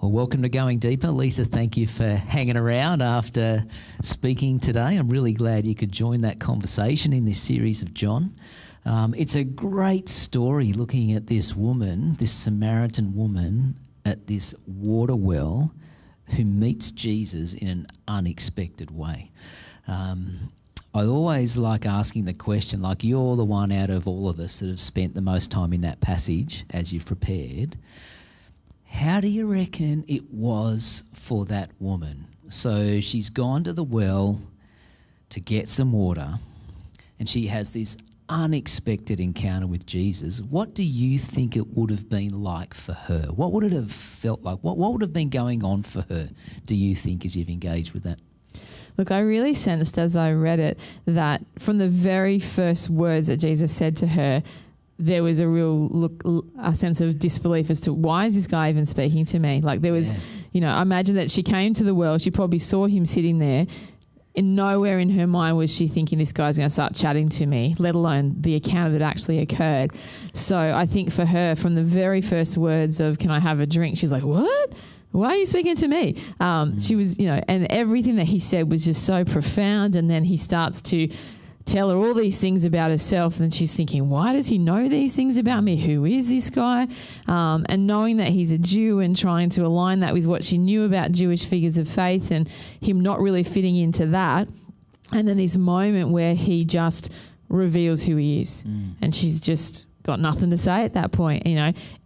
Well, welcome to Going Deeper. Lisa, thank you for hanging around after speaking today. I'm really glad you could join that conversation in this series of John. It's a great story looking at this woman, this Samaritan woman at this water well who meets Jesus in an unexpected way. I always like asking the question, like you're the one out of all of us that have spent the most time in that passage as you've prepared. How do you reckon it was for that woman? So she's gone to the well to get some water and she has this unexpected encounter with Jesus. What do you think it would have been like for her? What would it have felt like? What would have been going on for her, do you think, as you've engaged with that? Look, I really sensed as I read it that from the very first words that Jesus said to her, there was a sense of disbelief as to why is this guy even speaking to me? Like there was, I imagine that she came to the well, she probably saw him sitting there, and nowhere in her mind was she thinking this guy's going to start chatting to me, let alone the encounter that actually occurred. So I think for her, from the very first words of, can I have a drink? She's like, what? Why are you speaking to me? She was, and everything that he said was just so profound. And then he starts to tell her all these things about herself, and she's thinking, why does he know these things about me? Who is this guy? And knowing that he's a Jew and trying to align that with what she knew about Jewish figures of faith and him not really fitting into that. And then this moment where he just reveals who he is. And she's just got nothing to say at that point.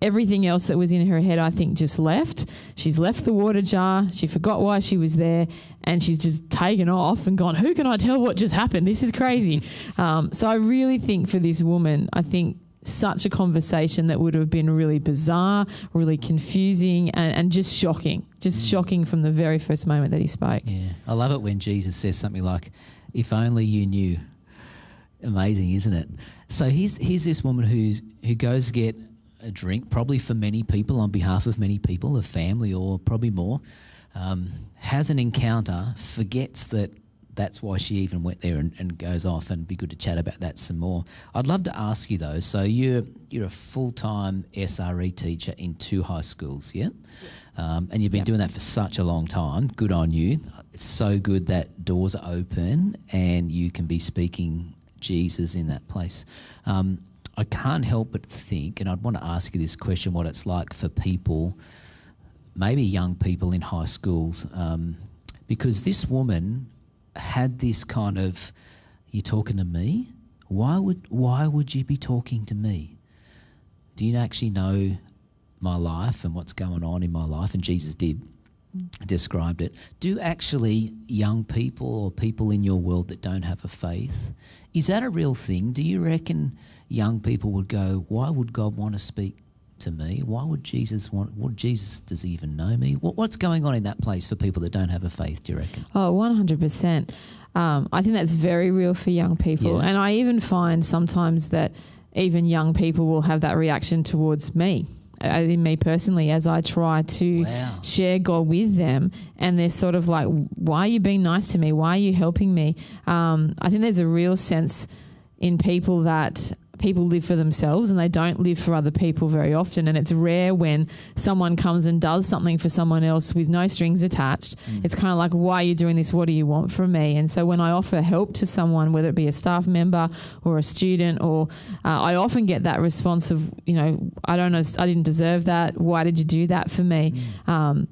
Everything else that was in her head, I think, just left. She's left the water jar. She forgot why she was there, and she's just taken off and gone, who can I tell what just happened? This is crazy. So I really think for this woman, I think such a conversation that would have been really bizarre, really confusing, and just shocking. Shocking from the very first moment that he spoke. Yeah, I love it when Jesus says something like, if only you knew. Amazing, isn't it? So here's this woman who goes to get a drink, probably for many people, on behalf of many people, a family or probably more, has an encounter, forgets that's why she even went there and goes off, and it'd be good to chat about that some more. I'd love to ask you though, so you're a full-time SRE teacher in 2 high schools, yeah? And you've been doing that for such a long time. Good on you. It's so good that doors are open and you can be speaking Jesus in that place. I can't help but think, and I'd want to ask you this question, what it's like for people, maybe young people in high schools, because this woman had this kind of, you're talking to me? Why would you be talking to me? Do you actually know my life and what's going on in my life? And Jesus did. Described it. Do actually young people or people in your world that don't have a faith, is that a real thing? Do you reckon young people would go, why would God want to speak to me? Why would Jesus does he even know me? What's going on in that place for people that don't have a faith, do you reckon? Oh, 100%. I think that's very real for young people. Yeah. And I even find sometimes that even young people will have that reaction towards me. In me personally, as I try to share God with them, and they're sort of like, why are you being nice to me? Why are you helping me? I think there's a real sense in people that people live for themselves and they don't live for other people very often, and it's rare when someone comes and does something for someone else with no strings attached. It's kind of like, why are you doing this? What do you want from me? And so when I offer help to someone, whether it be a staff member or a student, or I often get that response of, I don't know, I didn't deserve that. Why did you do that for me? And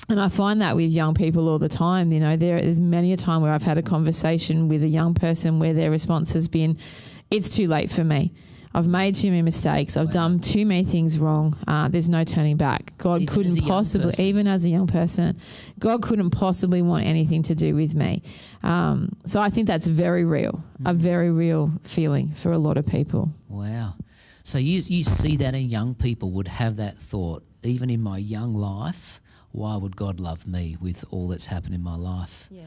I find that with young people all the time. There's many a time where I've had a conversation with a young person where their response has been, it's too late for me. I've made too many mistakes. I've done too many things wrong. There's no turning back. God couldn't possibly, even as a young person, God couldn't possibly want anything to do with me. So I think that's very real, a very real feeling for a lot of people. Wow. So you see that in young people would have that thought, even in my young life, why would God love me with all that's happened in my life? Yeah.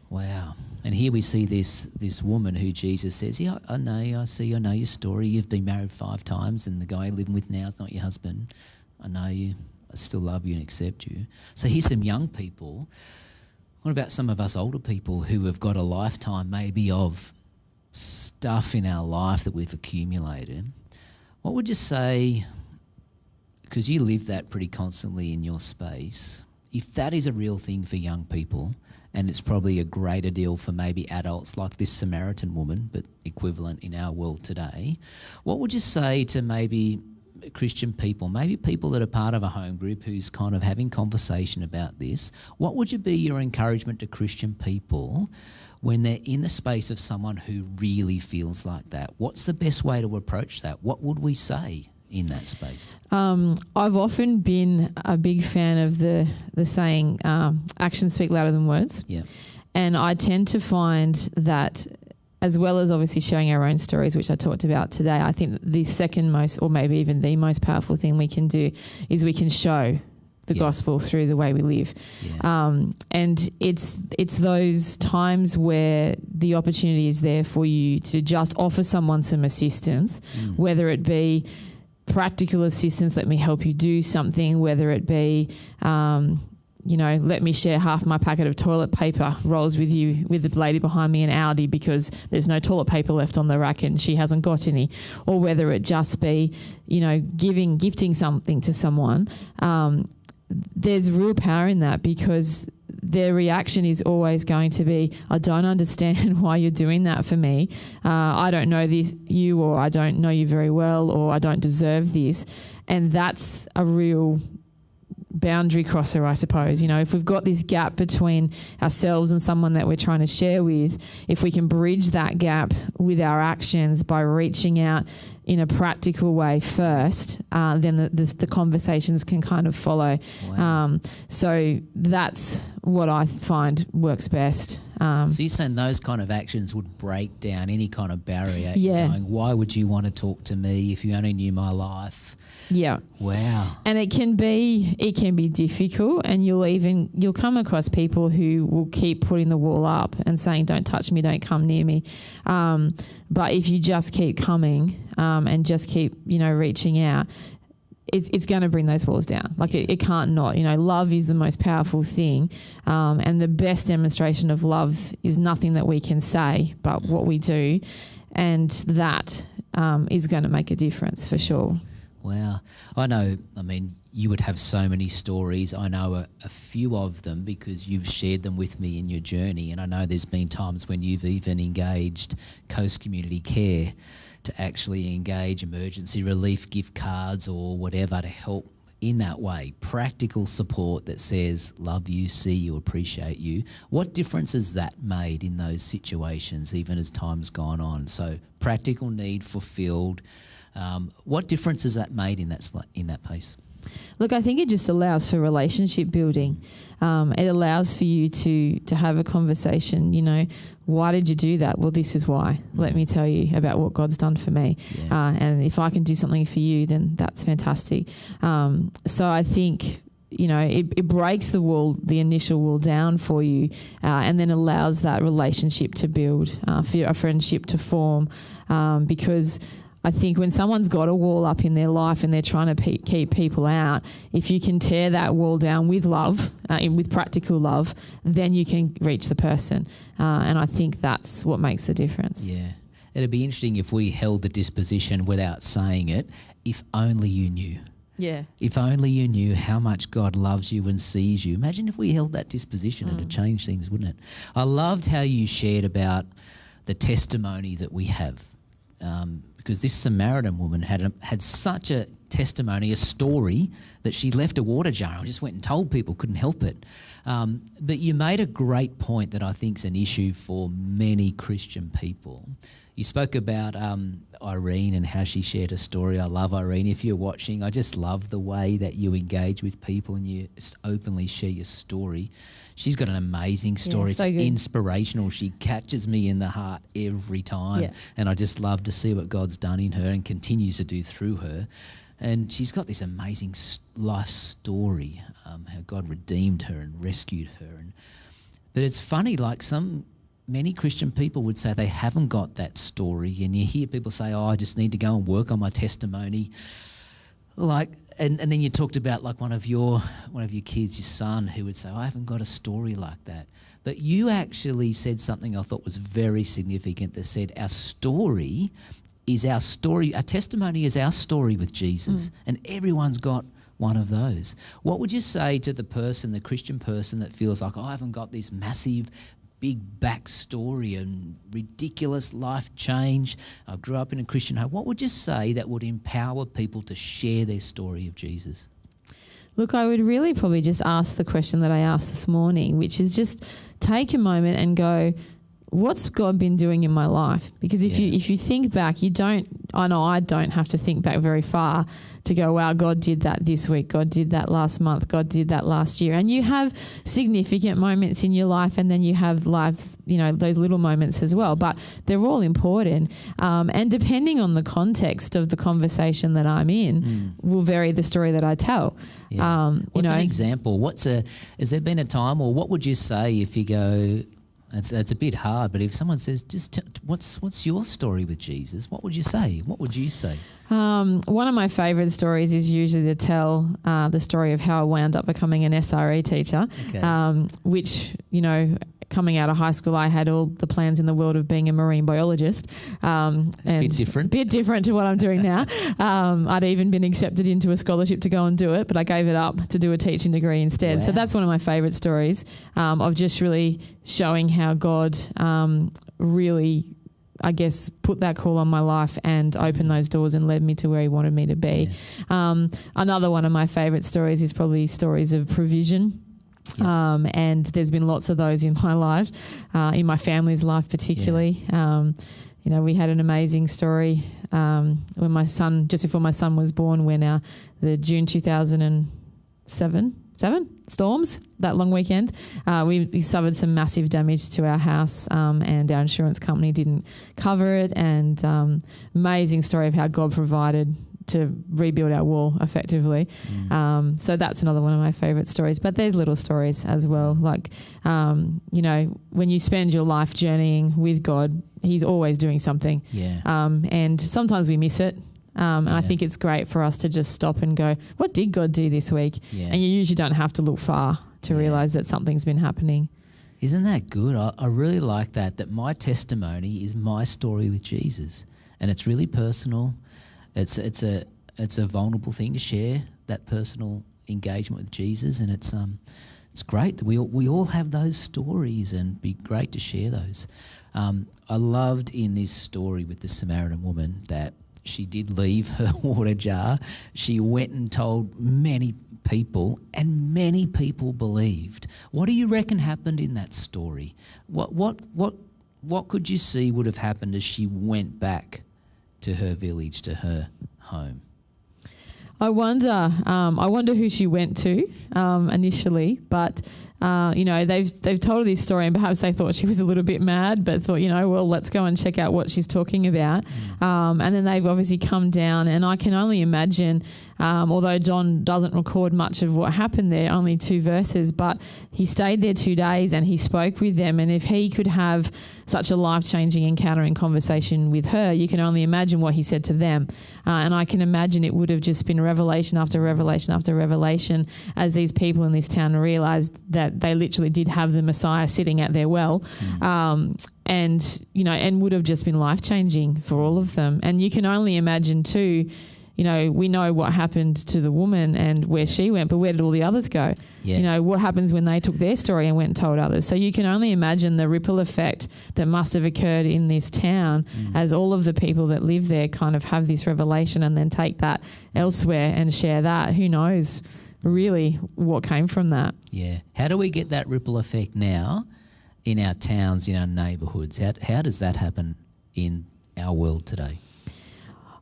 Wow. And here we see this woman who Jesus says, yeah, I know your story. You've been married 5 times and the guy you're living with now is not your husband. I know you. I still love you and accept you. So here's some young people. What about some of us older people who have got a lifetime maybe of stuff in our life that we've accumulated? What would you say because you live that pretty constantly in your space, if that is a real thing for young people, and it's probably a greater deal for maybe adults like this Samaritan woman, but equivalent in our world today, what would you say to maybe Christian people, maybe people that are part of a home group who's kind of having conversation about this? What would you be your encouragement to Christian people when they're in the space of someone who really feels like that? What's the best way to approach that? What would we say in that space? I've often been a big fan of the saying, actions speak louder than words. Yeah. And I tend to find that, as well as obviously sharing our own stories, which I talked about today, I think the second most, or maybe even the most powerful thing we can do is we can show the gospel through the way we live. Yeah. And it's those times where the opportunity is there for you to just offer someone some assistance, whether it be practical assistance, let me help you do something, whether it be, let me share half my packet of toilet paper rolls with you, with the lady behind me in Audi, because there's no toilet paper left on the rack and she hasn't got any, or whether it just be, gifting something to someone. There's real power in that, because their reaction is always going to be, I don't understand why you're doing that for me. I don't know you, or I don't know you very well, or I don't deserve this. And that's a real boundary crosser, I suppose. If we've got this gap between ourselves and someone that we're trying to share with, if we can bridge that gap with our actions by reaching out in a practical way first, then the conversations can kind of follow. Wow. So that's what I find works best. So you're saying those kind of actions would break down any kind of barrier? Yeah. Going, why would you want to talk to me if you only knew my life? Yeah. Wow. And it can be difficult, and you'll come across people who will keep putting the wall up and saying, don't touch me, don't come near me. But if you just keep coming and just keep, reaching out, it's going to bring those walls down. Like it can't not. Love is the most powerful thing, and the best demonstration of love is nothing that we can say, but what we do, and that is going to make a difference for sure. Wow. You would have so many stories. I know a few of them because you've shared them with me in your journey, and I know there's been times when you've even engaged Coast Community Care to actually engage emergency relief gift cards or whatever to help in that way. Practical support that says, love you, see you, appreciate you. What difference has that made in those situations, even as time's gone on? So practical need fulfilled. What difference has that made in that place? Look, I think it just allows for relationship building. It allows for you to have a conversation, why did you do that? Well, this is why. Let me tell you about what God's done for me. Yeah. And if I can do something for you, then that's fantastic. So I think, it breaks the initial wall down for you, and then allows that relationship to build, for a friendship to form, because I think when someone's got a wall up in their life and they're trying to keep people out, if you can tear that wall down with love, with practical love, then you can reach the person. And I think that's what makes the difference. Yeah. It'd be interesting if we held the disposition without saying it, if only you knew. Yeah. If only you knew how much God loves you and sees you. Imagine if we held that disposition, it'd change things, wouldn't it? I loved how you shared about the testimony that we have. Because this Samaritan woman had such a testimony, a story, that she left a water jar and just went and told people, couldn't help it. But you made a great point that I think is an issue for many Christian people. You spoke about Irene and how she shared a story. I love Irene. If you're watching, I just love the way that you engage with people and you just openly share your story. She's got an amazing story. So it's good. Inspirational. She catches me in the heart every time. Yeah. And I just love to see what God's done in her and continues to do through her. And she's got this amazing life story, how God redeemed her and rescued her. But it's funny, many Christian people would say they haven't got that story. And you hear people say, I just need to go and work on my testimony. And then you talked about one of your kids, your son, who would say, I haven't got a story like that. But you actually said something I thought was very significant that said our story is our story. Our testimony is our story with Jesus. And everyone's got one of those. What would you say to the person, the Christian person that feels like, I haven't got this massive, big backstory and ridiculous life change. I grew up in a Christian home. What would you say that would empower people to share their story of Jesus? Look, I would really probably just ask the question that I asked this morning, which is just take a moment and go, what's God been doing in my life? Because if you think back, I know I don't have to think back very far to go, wow, God did that this week. God did that last month. God did that last year. And you have significant moments in your life, and then you have life, those little moments as well. But they're all important. And depending on the context of the conversation that I'm in, will vary the story that I tell. Yeah. What's an example? Has there been a time, or what would you say if you go, it's a bit hard, but if someone says, what's your story with Jesus? What would you say? What would you say? One of my favourite stories is usually to tell the story of how I wound up becoming an SRE teacher, which, coming out of high school, I had all the plans in the world of being a marine biologist. And bit different to what I'm doing now. I'd even been accepted into a scholarship to go and do it, but I gave it up to do a teaching degree instead. Wow. So that's one of my favourite stories of just really showing how God really, I guess, put that call on my life and opened those doors and led me to where he wanted me to be. Yeah. Another one of my favourite stories is probably stories of provision. Yeah. And there's been lots of those in my life, in my family's life particularly. Yeah. We had an amazing story when my son, just before my son was born, when the June 2007 storms, that long weekend, we suffered some massive damage to our house, and our insurance company didn't cover it. And amazing story of how God provided to rebuild our wall effectively. So that's another one of my favourite stories. But there's little stories as well. Like, when you spend your life journeying with God, he's always doing something. Yeah. And sometimes we miss it. And I think it's great for us to just stop and go, what did God do this week? Yeah. And you usually don't have to look far to realise that something's been happening. Isn't that good? I really like that my testimony is my story with Jesus. And it's really personal. It's a vulnerable thing to share, that personal engagement with Jesus, and it's great that we all have those stories, and it'd be great to share those. I loved in this story with the Samaritan woman that she did leave her water jar. She went and told many people, and many people believed. What do you reckon happened in that story? What could you see would have happened as she went back to her village, to her home? I wonder who she went to initially, but they've told her this story, and perhaps they thought she was a little bit mad, but thought, well, let's go and check out what she's talking about. And then they've obviously come down, and I can only imagine, although John doesn't record much of what happened there, only 2 verses, but he stayed there 2 days and he spoke with them. And if he could have such a life-changing encounter and conversation with her, you can only imagine what he said to them. And I can imagine it would have just been revelation after revelation after revelation as these people in this town realised that they literally did have the Messiah sitting at their well. And would have just been life-changing for all of them. And you can only imagine too, we know what happened to the woman and where she went, but where did all the others go? Yeah. What happens when they took their story and went and told others? So you can only imagine the ripple effect that must have occurred in this town as all of the people that live there kind of have this revelation and then take that elsewhere and share that. Who knows really what came from that? Yeah. How do we get that ripple effect now in our towns, in our neighbourhoods? How does that happen in our world today?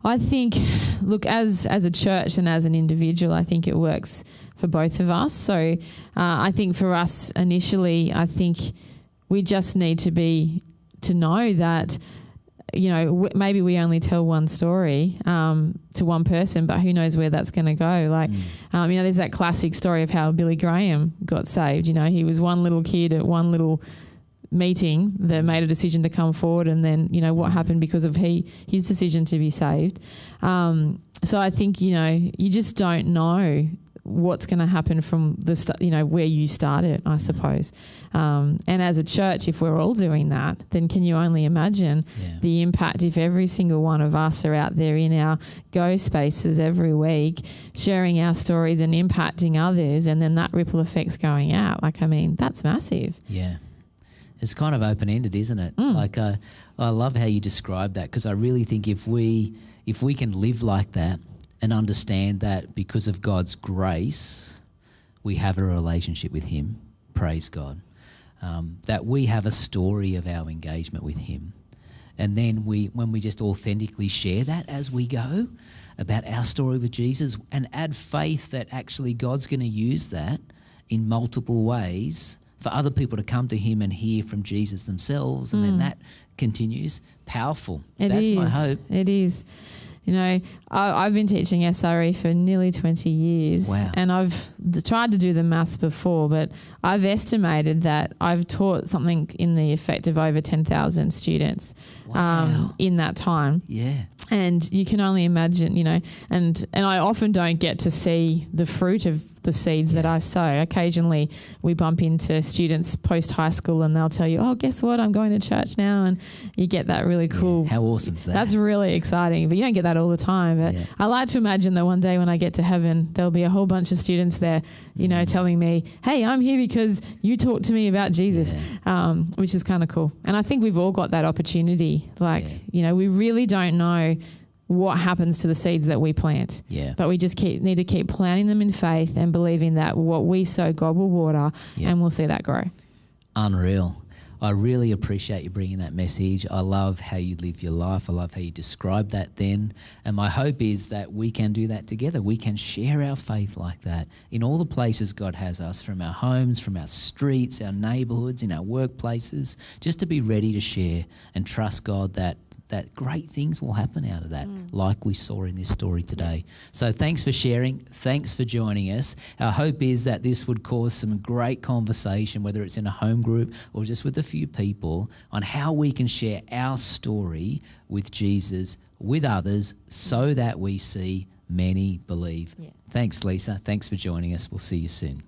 I think, look, as a church and as an individual, I think it works for both of us. So I think for us initially, I think we just need to know that, maybe we only tell one story to one person, but who knows where that's going to go. Like, there's that classic story of how Billy Graham got saved. He was one little kid at one little meeting that made a decision to come forward, and then what happened because of his decision to be saved. So I think you just don't know what's going to happen from the where you started, I suppose. And as a church, if we're all doing that, then can you only imagine the impact if every single one of us are out there in our go spaces every week, sharing our stories and impacting others, and then that ripple effect's going out. Like, I mean, that's massive. Yeah. It's kind of open-ended, isn't it? Like, I love how you describe that, because I really think if we can live like that and understand that because of God's grace, we have a relationship with him, praise God, that we have a story of our engagement with him. And then when we just authentically share that as we go about our story with Jesus and add faith that actually God's going to use that in multiple ways for other people to come to him and hear from Jesus themselves, and then that continues. Powerful. That's my hope. It is. You know, I've been teaching SRE for nearly 20 years. Wow. And I've tried to do the maths before, but I've estimated that I've taught something in the effect of over 10,000 students in that time. Yeah. And you can only imagine, you know, and I often don't get to see the fruit of the seeds that I sow. Occasionally we bump into students post-high school and they'll tell you, oh, guess what? I'm going to church now. And you get that really cool. How awesome is that? That's really exciting. But you don't get that all the time. But I like to imagine that one day when I get to heaven, there'll be a whole bunch of students there, you know, telling me, hey, I'm here because you talked to me about Jesus, which is kind of cool. And I think we've all got that opportunity. Like, you know, we really don't know what happens to the seeds that we plant. Yeah. But we just need to keep planting them in faith and believing that what we sow, God will water, and we'll see that grow. Unreal. I really appreciate you bringing that message. I love how you live your life. I love how you describe that then. And my hope is that we can do that together. We can share our faith like that in all the places God has us, from our homes, from our streets, our neighbourhoods, in our workplaces, just to be ready to share and trust God that great things will happen out of that, like we saw in this story today. So thanks for sharing. Thanks for joining us. Our hope is that this would cause some great conversation, whether it's in a home group or just with a few people, on how we can share our story with Jesus with others so that we see many believe. Yeah. Thanks, Lisa. Thanks for joining us. We'll see you soon.